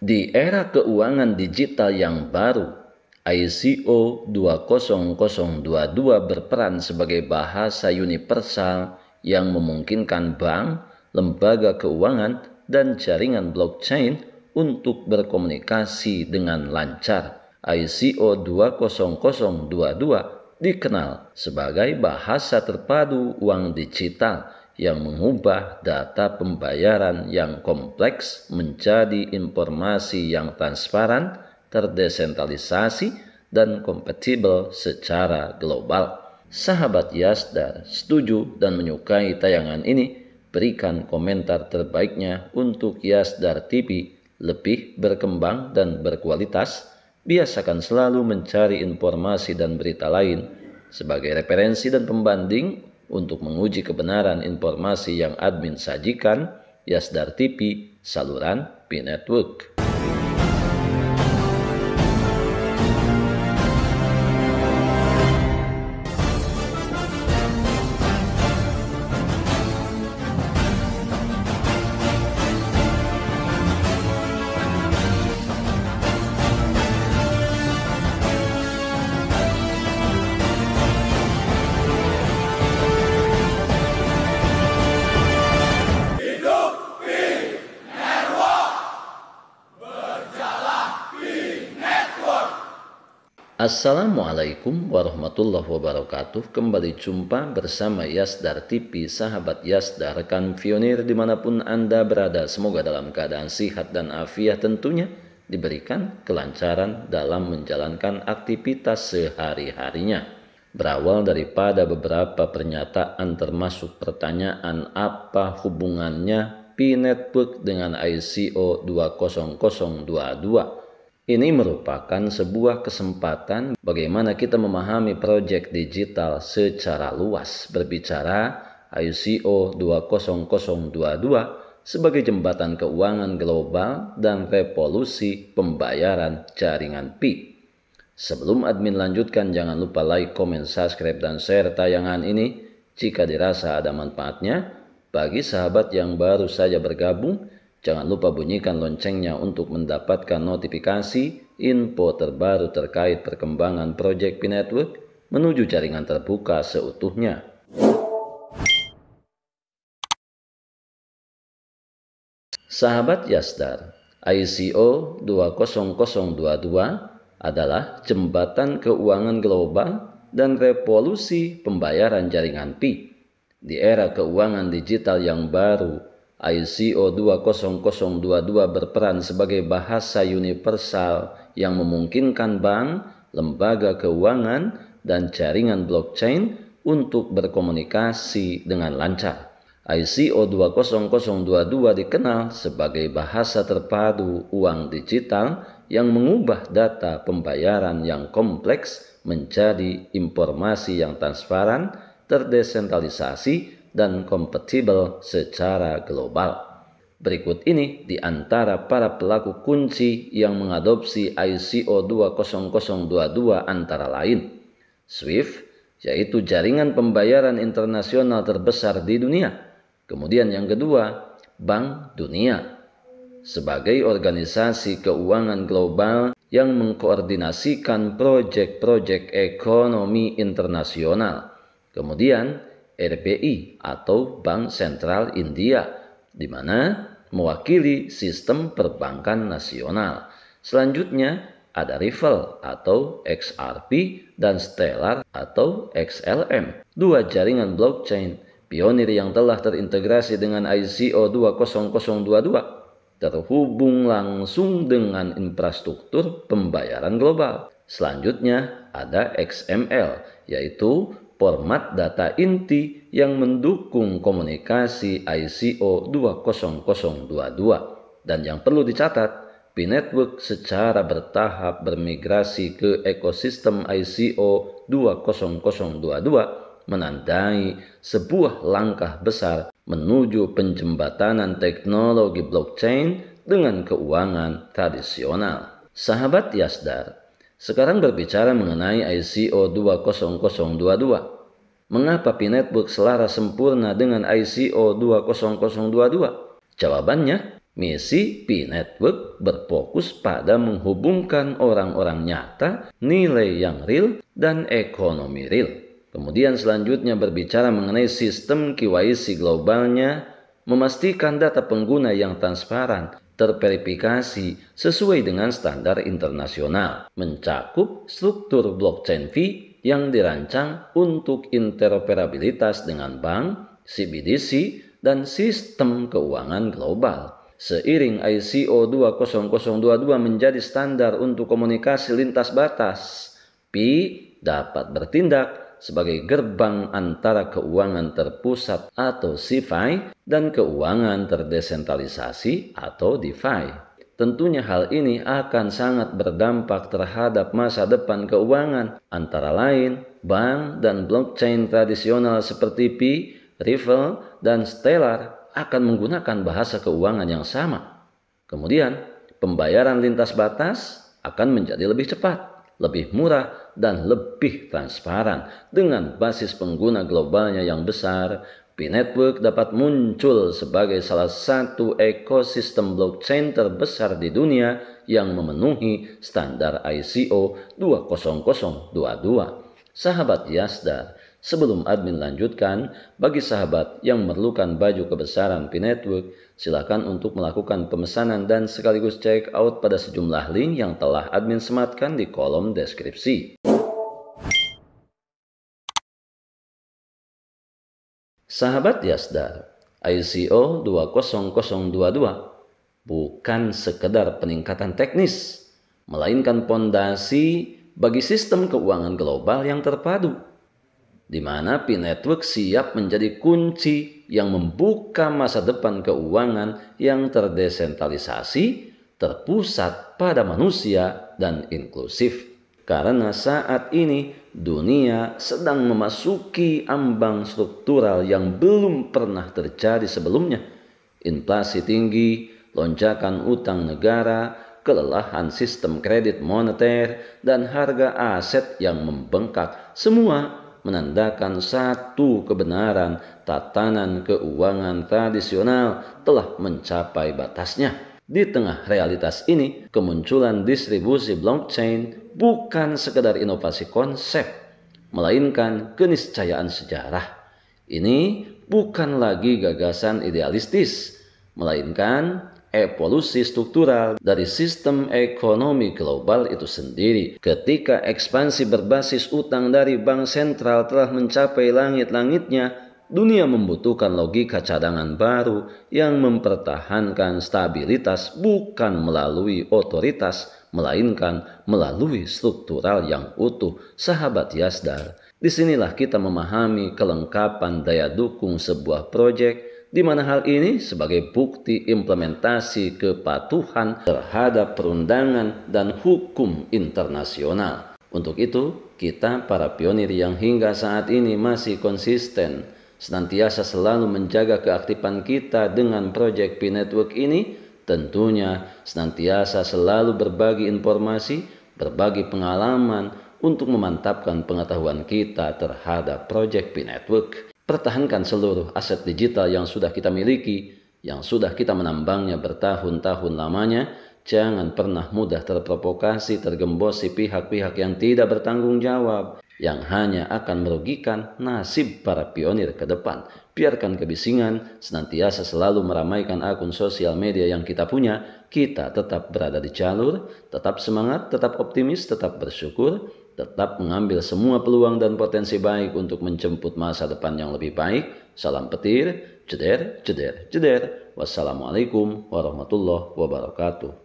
Di era keuangan digital yang baru, ICO 20022 berperan sebagai bahasa universal yang memungkinkan bank, lembaga keuangan, dan jaringan blockchain untuk berkomunikasi dengan lancar. ICO 20022 dikenal sebagai bahasa terpadu uang digital yang mengubah data pembayaran yang kompleks menjadi informasi yang transparan, terdesentralisasi, dan kompatibel secara global. Sahabat Yasdar setuju dan menyukai tayangan ini? Berikan komentar terbaiknya untuk Yasdar TV lebih berkembang dan berkualitas. Biasakan selalu mencari informasi dan berita lain sebagai referensi dan pembanding untuk menguji kebenaran informasi yang admin sajikan. Yasdar TV, saluran Pi Network. Assalamualaikum warahmatullahi wabarakatuh. Kembali jumpa bersama Yasdar TV, sahabat Yasdar, rekan pionir dimanapun Anda berada. Semoga dalam keadaan sehat dan afiat tentunya, diberikan kelancaran dalam menjalankan aktivitas sehari-harinya. Berawal daripada beberapa pernyataan termasuk pertanyaan apa hubungannya Pi Network dengan ICO 20022. Ini merupakan sebuah kesempatan bagaimana kita memahami proyek digital secara luas. Berbicara ICO 20022 sebagai jembatan keuangan global dan revolusi pembayaran jaringan Pi. Sebelum admin lanjutkan, jangan lupa like, comment, subscribe, dan share tayangan ini jika dirasa ada manfaatnya. Bagi sahabat yang baru saja bergabung, jangan lupa bunyikan loncengnya untuk mendapatkan notifikasi info terbaru terkait perkembangan proyek Pi Network menuju jaringan terbuka seutuhnya. Sahabat Yasdar, ICO 20022 adalah jembatan keuangan global dan revolusi pembayaran jaringan Pi. Di era keuangan digital yang baru, ICO 20022 berperan sebagai bahasa universal yang memungkinkan bank, lembaga keuangan, dan jaringan blockchain untuk berkomunikasi dengan lancar. ICO 20022 dikenal sebagai bahasa terpadu uang digital yang mengubah data pembayaran yang kompleks menjadi informasi yang transparan, terdesentralisasi, dan kompatibel secara global. Berikut ini di antara para pelaku kunci yang mengadopsi ICO 20022 antara lain: SWIFT, yaitu jaringan pembayaran internasional terbesar di dunia. Kemudian yang kedua, Bank Dunia, sebagai organisasi keuangan global yang mengkoordinasikan proyek-proyek ekonomi internasional. Kemudian RBI atau Bank Sentral India, di mana mewakili sistem perbankan nasional. Selanjutnya ada Ripple atau XRP dan Stellar atau XLM, dua jaringan blockchain pionir yang telah terintegrasi dengan ICO 20022, terhubung langsung dengan infrastruktur pembayaran global. Selanjutnya ada XML, yaitu format data inti yang mendukung komunikasi ICO 20022. Dan yang perlu dicatat, Pi Network secara bertahap bermigrasi ke ekosistem ICO 20022, menandai sebuah langkah besar menuju penjembatanan teknologi blockchain dengan keuangan tradisional. Sahabat Yasdar, sekarang berbicara mengenai ICO 20022. Mengapa Pi Network selaras sempurna dengan ICO 20022? Jawabannya, Misi P-Network berfokus pada menghubungkan orang-orang nyata, nilai yang real, dan ekonomi real. Kemudian selanjutnya berbicara mengenai sistem KYC globalnya, memastikan data pengguna yang transparan, terverifikasi sesuai dengan standar internasional, mencakup struktur blockchain fee yang dirancang untuk interoperabilitas dengan bank, CBDC, dan sistem keuangan global. Seiring ICO 20022 menjadi standar untuk komunikasi lintas batas, P dapat bertindak sebagai gerbang antara keuangan terpusat atau CeFi dan keuangan terdesentralisasi atau DeFi. Tentunya hal ini akan sangat berdampak terhadap masa depan keuangan, antara lain bank dan blockchain tradisional seperti P, Ripple, dan Stellar akan menggunakan bahasa keuangan yang sama. Kemudian, pembayaran lintas batas akan menjadi lebih cepat, lebih murah, dan lebih transparan. Dengan basis pengguna globalnya yang besar, P-Network dapat muncul sebagai salah satu ekosistem blockchain terbesar di dunia yang memenuhi standar ICO 20022. Sahabat Yasdar, sebelum admin lanjutkan, bagi sahabat yang memerlukan baju kebesaran P-Network, silakan untuk melakukan pemesanan dan sekaligus check out pada sejumlah link yang telah admin sematkan di kolom deskripsi. Sahabat Yasdar, ICO 20022 bukan sekedar peningkatan teknis, melainkan pondasi bagi sistem keuangan global yang terpadu, di mana P-Network siap menjadi kunci yang membuka masa depan keuangan yang terdesentralisasi, terpusat pada manusia, dan inklusif. Karena saat ini dunia sedang memasuki ambang struktural yang belum pernah terjadi sebelumnya. Inflasi tinggi, lonjakan utang negara, kelelahan sistem kredit moneter, dan harga aset yang membengkak, semua menandakan satu kebenaran: tatanan keuangan tradisional telah mencapai batasnya. Di tengah realitas ini, kemunculan distribusi blockchain bukan sekedar inovasi konsep, melainkan keniscayaan sejarah. Ini bukan lagi gagasan idealistis, melainkan evolusi struktural dari sistem ekonomi global itu sendiri. Ketika ekspansi berbasis utang dari bank sentral telah mencapai langit-langitnya, dunia membutuhkan logika cadangan baru yang mempertahankan stabilitas bukan melalui otoritas, melainkan melalui struktural yang utuh. Sahabat Yasdar, disinilah kita memahami kelengkapan daya dukung sebuah proyek, di mana hal ini sebagai bukti implementasi kepatuhan terhadap perundangan dan hukum internasional. Untuk itu, kita para pionir yang hingga saat ini masih konsisten, senantiasa selalu menjaga keaktifan kita dengan proyek P-Network ini, tentunya senantiasa selalu berbagi informasi, berbagi pengalaman untuk memantapkan pengetahuan kita terhadap proyek P-Network. Pertahankan seluruh aset digital yang sudah kita miliki, yang sudah kita menambangnya bertahun-tahun lamanya. Jangan pernah mudah terprovokasi, tergembosi pihak-pihak yang tidak bertanggung jawab, yang hanya akan merugikan nasib para pionir ke depan. Biarkan kebisingan senantiasa selalu meramaikan akun sosial media yang kita punya. Kita tetap berada di jalur, tetap semangat, tetap optimis, tetap bersyukur, tetap mengambil semua peluang dan potensi baik untuk menjemput masa depan yang lebih baik. Salam petir, jeder, jeder, jeder. Wassalamualaikum warahmatullahi wabarakatuh.